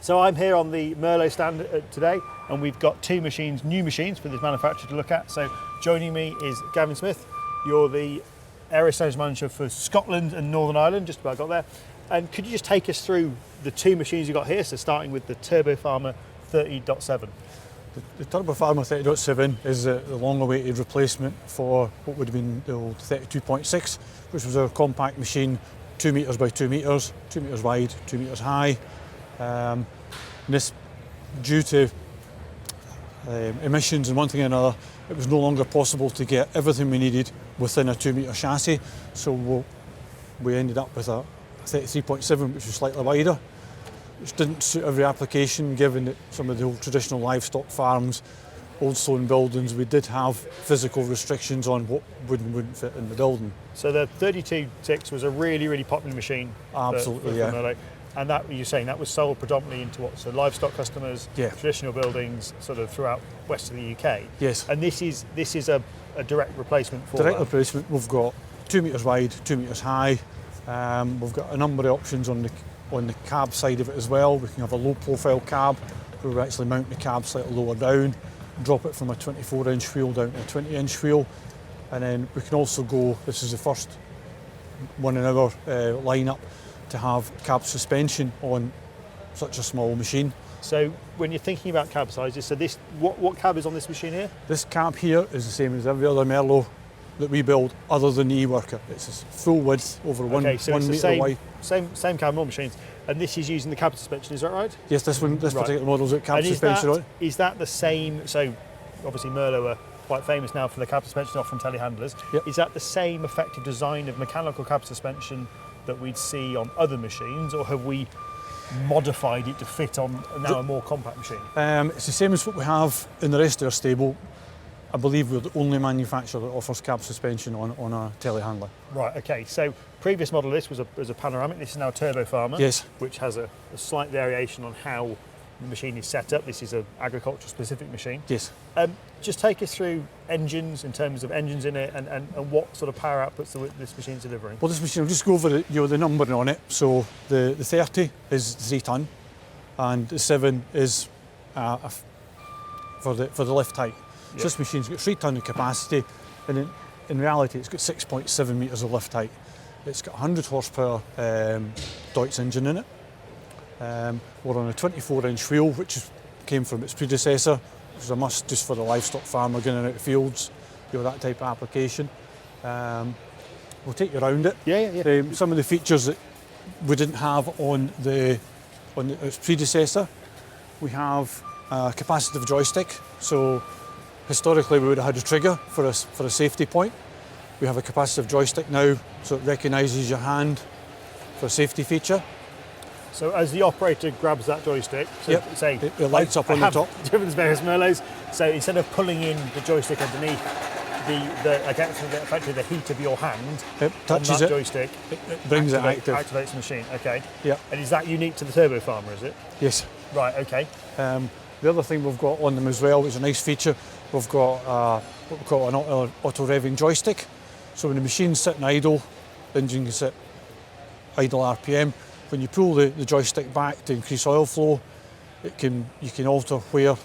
So I'm here on the Merlo stand today, and we've got two machines, new machines for this manufacturer to look at. So joining me is Gavin Smith. You're the aerospace manager for Scotland and Northern Ireland, just about got there. And could you just take us through the two machines you've got here? So starting with the Turbo Farmer 30.7. The Turbo Farmer 30.7 is the long-awaited replacement for what would have been the old 32.6, which was our compact machine, 2 metres by 2 metres, 2 metres wide, 2 metres high. This, due to emissions and one thing and another, it was no longer possible to get everything we needed within a 2 metre chassis, so we ended up with a 33.7, which was slightly wider, which didn't suit every application, given that some of the old traditional livestock farms, old stone buildings, we did have physical restrictions on what would and wouldn't fit in the building. So the 32.6 was a really, really popular machine. Absolutely, for yeah. Merlo. And that, you're saying that was sold predominantly into what? So livestock customers, yeah, traditional buildings, sort of throughout west of the UK. Yes. And this is a direct replacement for direct that. replacement. We've got 2 metres wide, 2 metres high. We've got a number of options on the cab side of it as well. We can have a low profile cab where we actually mount the cab slightly lower down, drop it from a 24-inch wheel down to a 20-inch wheel, and then we can also go, this is the first one in our lineup to have cab suspension on such a small machine. So when you're thinking about cab sizes, so this, what cab is on this machine here? This cab here is the same as every other Merlo that we build, other than the E-Worker. It's full width over one so it's metre wide. Same cab, all machines, and this is using the cab suspension. Is that right? Yes, this particular model's got cab suspension on it. Is that the same? So obviously Merlo are quite famous now for the cab suspension off from telehandlers. Yep. Is that the same effective design of mechanical cab suspension that we'd see on other machines, or have we modified it to fit on now a more compact machine? It's the same as what we have in the rest of our stable. I believe we're the only manufacturer that offers cab suspension on a telehandler. Right, okay, so previous model of this was a panoramic. This is now a Turbo Farmer, yes, which has a slight variation on how the machine is set up. This is an agricultural specific machine. Yes. Just take us through engines, in terms of engines in it, and what sort of power outputs this machine's delivering. Well, this machine, I'll just go over the numbering on it. So the 30 is 3 tonne, and the 7 is for the lift height. Yep. So this machine's got 3 tonne of capacity, and in reality it's got 6.7 metres of lift height. It's got 100 horsepower Deutz engine in it. We're on a 24-inch wheel, which came from its predecessor, which is a must just for the livestock farmer going out of fields, that type of application. We'll take you around it. Yeah. Some of the features that we didn't have on its predecessor, we have a capacitive joystick. So historically we would have had a trigger for a safety point. We have a capacitive joystick now, so it recognises your hand for a safety feature. So as the operator grabs that joystick, so yep, say it lights up on the top. Driven various Merlos, so instead of pulling in the joystick underneath effectively the heat of your hand, it touches on that joystick, it brings it active. Activates the machine. Okay. Yep. And is that unique to the Turbo Farmer? Is it? Yes. Right. Okay. The other thing we've got on them as well, which is a nice feature, we've got what we call an auto revving joystick. So when the machine's sitting idle, the engine can sit idle RPM. When you pull the joystick back to increase oil flow, you can alter where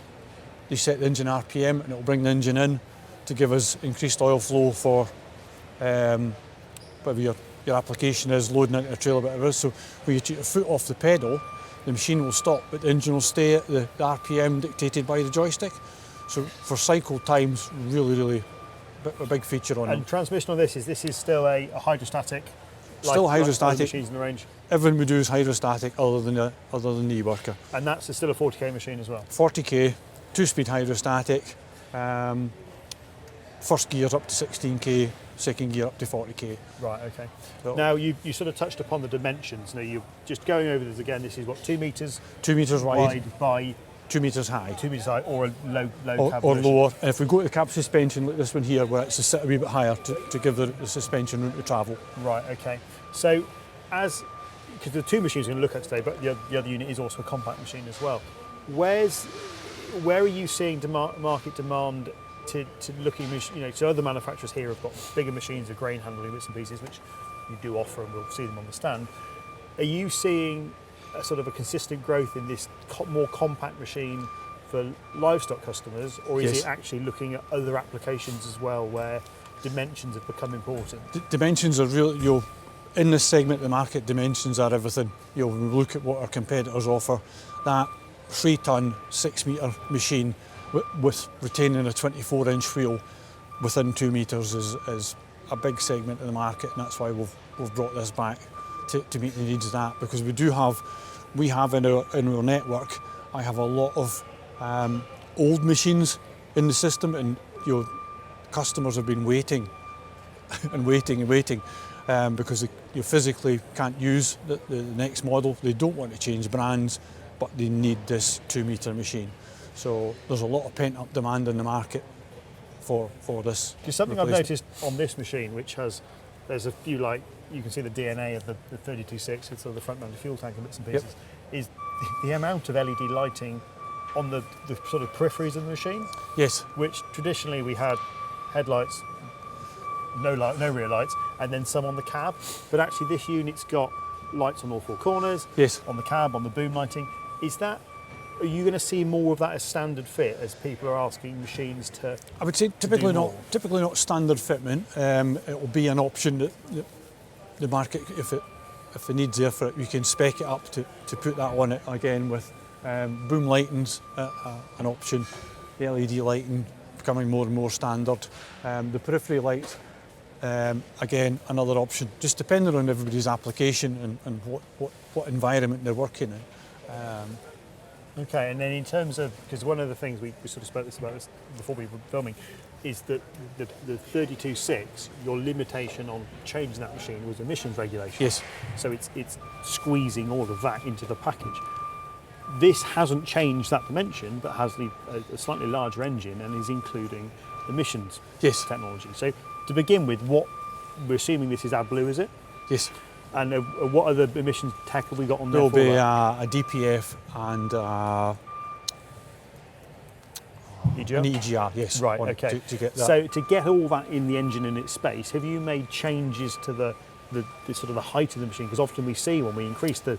you set the engine RPM, and it will bring the engine in to give us increased oil flow for whatever your application is, loading into a trailer, whatever it is. So when you take your foot off the pedal, the machine will stop, but the engine will stay at the RPM dictated by the joystick. So for cycle times, really a big feature on it. And transmission on this is still a hydrostatic. Still hydrostatic. Machines in the range. Everything we do is hydrostatic, other than the E-Worker. And that's still a 40k machine as well. 40k, 2-speed hydrostatic. First gear's up to 16k, second gear up to 40k. Right. Okay. So now you sort of touched upon the dimensions. Now you're just going over this again. This is what, 2 metres? 2 metres wide by 2 metres high. 2 metres high, or a low cab or version. lower. And if we go to the cab suspension like this one here, where it's to sit a wee bit higher to give the suspension room to travel. Right. Okay. So because the two machines we're going to look at today, but the other unit is also a compact machine as well. Where are you seeing market demand to looking, so other manufacturers here have got bigger machines of grain handling bits and pieces, which you do offer, and we'll see them on the stand. Are you seeing a sort of a consistent growth in this more compact machine for livestock customers, or is Yes. it actually looking at other applications as well where dimensions have become important? Dimensions are really, in this segment of the market, dimensions are everything. When we look at what our competitors offer, that 3-ton, 6-metre machine with retaining a 24-inch wheel within 2 metres is a big segment of the market, and that's why we've brought this back to meet the needs of that, because we have in our network, I have a lot of old machines in the system, and customers have been waiting and waiting and waiting because you physically can't use the next model. They don't want to change brands, but they need this 2-metre machine. So there's a lot of pent-up demand in the market for this. There's something I've noticed on this machine, which there's a few, like, you can see the DNA of the 32.6, it's sort of the front-mounted fuel tank and bits and pieces, is the amount of LED lighting on the sort of peripheries of the machine. Yes. Which traditionally we had headlights, no rear lights, and then some on the cab. But actually this unit's got lights on all 4 corners, Yes. on the cab, on the boom lighting. Are you going to see more of that as standard fit as people are asking machines to? I would say typically more? not standard fitment. It will be an option that the market, if the need's there for it, we can spec it up to put that on it again with boom lighting's an option, the LED lighting becoming more and more standard. The periphery lights, again, another option, just depending on everybody's application and what environment they're working in. Okay, and then in terms of, because one of the things we sort of spoke about this before we were filming, is that the 32.6, your limitation on changing that machine was emissions regulation. Yes. So it's squeezing all of that into the package. This hasn't changed that dimension, but has a slightly larger engine and is including emissions Yes. technology. So to begin with, we're assuming this is AdBlue, is it? Yes. And what other emissions tech have we got on there? There'll for be that? a DPF and EGR? an EGR, yes. Right, on okay. To get that. So to get all that in the engine in its space, have you made changes to the sort of the height of the machine? Because often we see when we increase the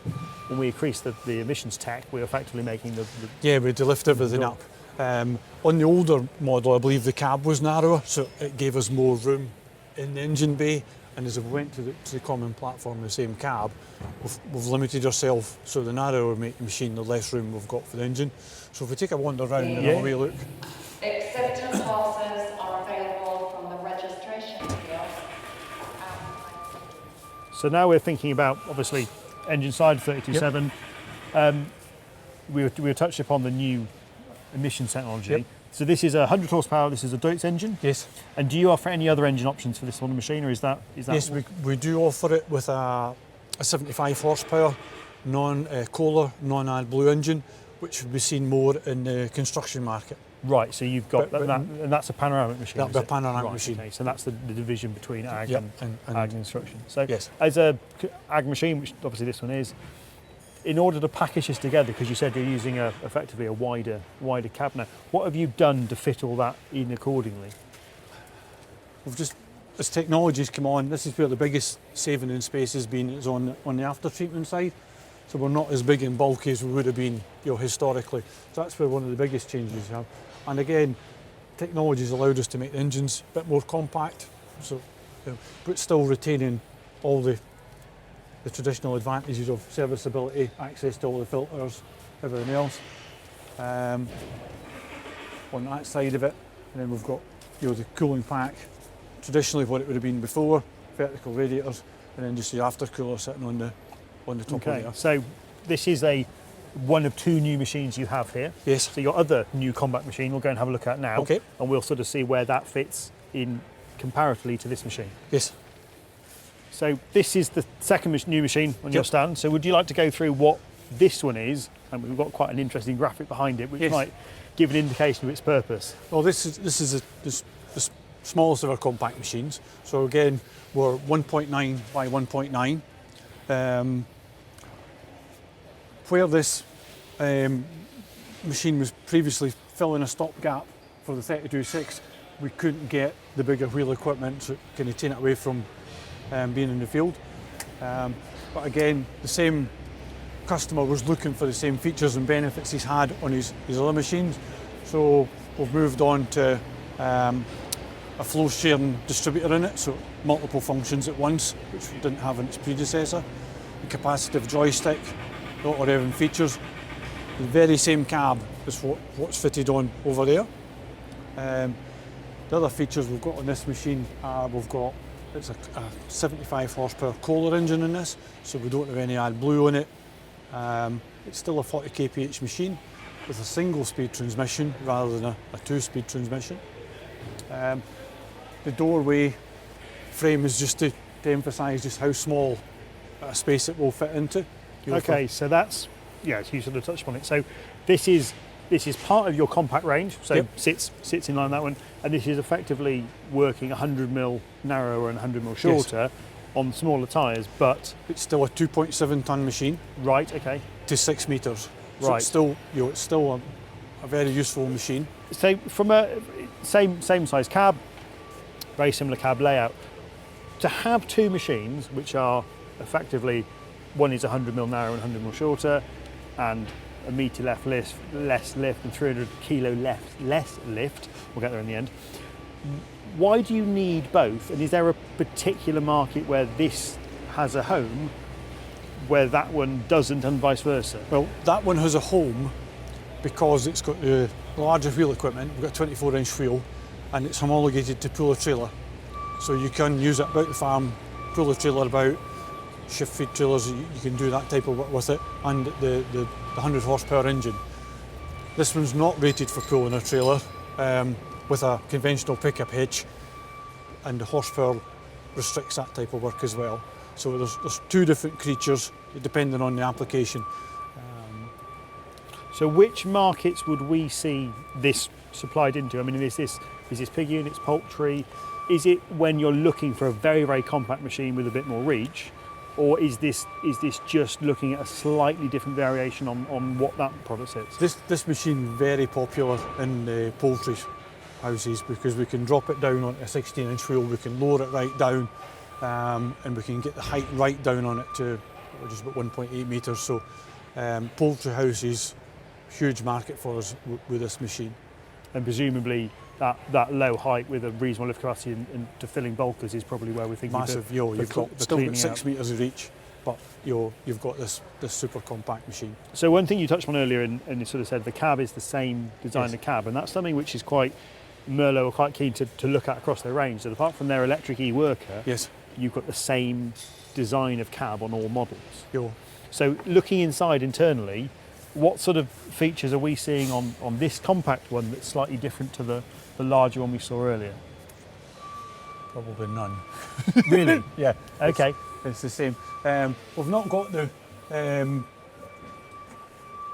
emissions tech, we're effectively making the Yeah, we had to lift everything up. On the older model, I believe the cab was narrower, so it gave us more room in the engine bay. And as we went to the common platform, the same cab, we've limited ourselves. So the narrower we make the machine, the less room we've got for the engine. So if we take a wander around and have a wee look. Acceptance passes are available from the registration kiosk. So now we're thinking about, obviously, engine side 32.7. We touched upon the new emissions technology. Yep. So this is a 100 horsepower, this is a Deutz engine. Yes. And do you offer any other engine options for this sort of machine, or is that? Yes, we do offer it with a 75 horsepower, non-Kohler, non-AdBlue engine, which would be seen more in the construction market. Right, so you've got But- and that's a panoramic machine. That'd is be a it? panoramic Right, machine. Okay, so that's the division between ag Yep, and and ag and construction. So yes. as a ag machine, which obviously this one is, in order to package this together, because you said you're using effectively a wider cab now, what have you done to fit all that in accordingly? We've just, as technologies come on, this is where the biggest saving in space has been, is on the after treatment side. So we're not as big and bulky as we would have been, historically. So that's where one of the biggest changes we have. And again, technology's allowed us to make the engines a bit more compact, so but still retaining all the traditional advantages of serviceability, access to all the filters, everything else. On that side of it, and then we've got the cooling pack, traditionally what it would have been before, vertical radiators, and then just the aftercooler sitting on the top of Okay, there. so this is one of 2 new machines you have here. Yes. So your other new combat machine, we'll go and have a look at now. Okay. And we'll sort of see where that fits in comparatively to this machine. Yes. So this is the second new machine on your Yep. stand. So would you like to go through what this one is? And we've got quite an interesting graphic behind it, which Yes. might give an indication of its purpose. Well, this is the smallest of our compact machines. So again, we're 1.9 by 1.9. Where this machine was previously filling a stopgap for the 32.6, we couldn't get the bigger wheel equipment to kind of take it away from being in the field. But again, the same customer was looking for the same features and benefits he's had on his other machines. So we've moved on to a flow sharing distributor in it, so multiple functions at once, which we didn't have in its predecessor. The capacitive joystick, the auto revving features, the very same cab as what's fitted on over there. The other features we've got on this machine are it's a 75 horsepower Kohler engine in this, so we don't have any AdBlue on it. It's still a 40 kph machine with a single speed transmission rather than a 2-speed transmission. The doorway frame is just to emphasise just how small a space it will fit into. Okay, so that's, yeah, so you sort of touched on it. So this is part of your compact range, so Yep. sits in line with that one, and this is effectively working 100mm narrower and 100mm shorter on smaller tyres, but It's still a 2.7 tonne machine right, okay. to 6 metres. So Right. it's still, it's still a very useful machine. So from a same size cab, very similar cab layout, to have two machines which are effectively, one is 100mm narrower and 100mm shorter, and a metre less lift and 300 kilo less lift, we'll get there in the end. Why do you need both? And is there a particular market where this has a home where that one doesn't, and vice versa? Well, that one has a home because it's got the larger wheel equipment. We've got a 24-inch wheel and it's homologated to pull a trailer. So you can use it about the farm, pull a trailer about, shift feed trailers, you can do that type of work with it, and the 100 horsepower engine. This one's not rated for pulling a trailer with a conventional pickup hitch, and the horsepower restricts that type of work as well. So there's two different creatures depending on the application. So which markets would we see this supplied into? I mean, is this pig units, poultry? Is it when you're looking for a very, very compact machine with a bit more reach? Or is this just looking at a slightly different variation on what that product sits? This machine very popular in the poultry houses because we can drop it down on a 16-inch wheel, we can lower it right down, and we can get the height right down on it to just about 1.8 metres. So poultry houses, huge market for us with this machine. And presumably that low height with a reasonable lift capacity and to filling bulkers is probably where we're thinking. Massive, you've still got 6 metres of reach, but you've got this super compact machine. So one thing you touched on earlier, and you sort of said the cab is the same design Yes. of cab, and that's something which is Merlo are quite keen to look at across their range. So apart from their electric e-worker, Yes. you've got the same design of cab on all models. Yo. So looking inside internally, what sort of features are we seeing on this compact one that's slightly different to the larger one we saw earlier? Probably none. Really? Yeah. Okay. It's the same. We've not got the.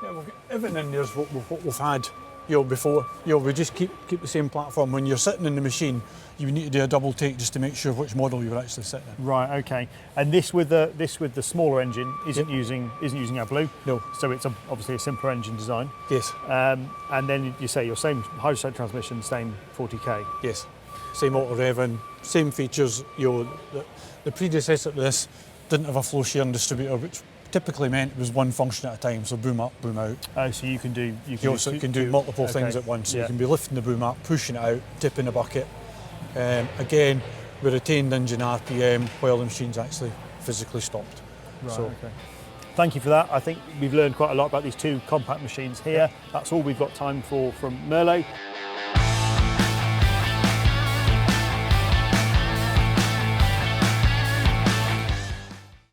We've got everything in there's what we've had. Before. We just keep the same platform. When you're sitting in the machine, you need to do a double take just to make sure which model you're actually sitting in. Right. Okay. And this with the smaller engine isn't using AdBlue. No. So it's obviously a simpler engine design. Yes. And then you say your same hydrostatic transmission, same 40k. Yes. Same auto revving, same features. The predecessor to this didn't have a flow sharing distributor, which typically meant it was one function at a time, so boom up, boom out. Oh, so you can do multiple things at once. So you can be lifting the boom up, pushing it out, tipping the bucket. Again, we retained engine RPM while the machine's actually physically stopped. Right, So okay. Thank you for that. I think we've learned quite a lot about these two compact machines here. That's all we've got time for from Merlo.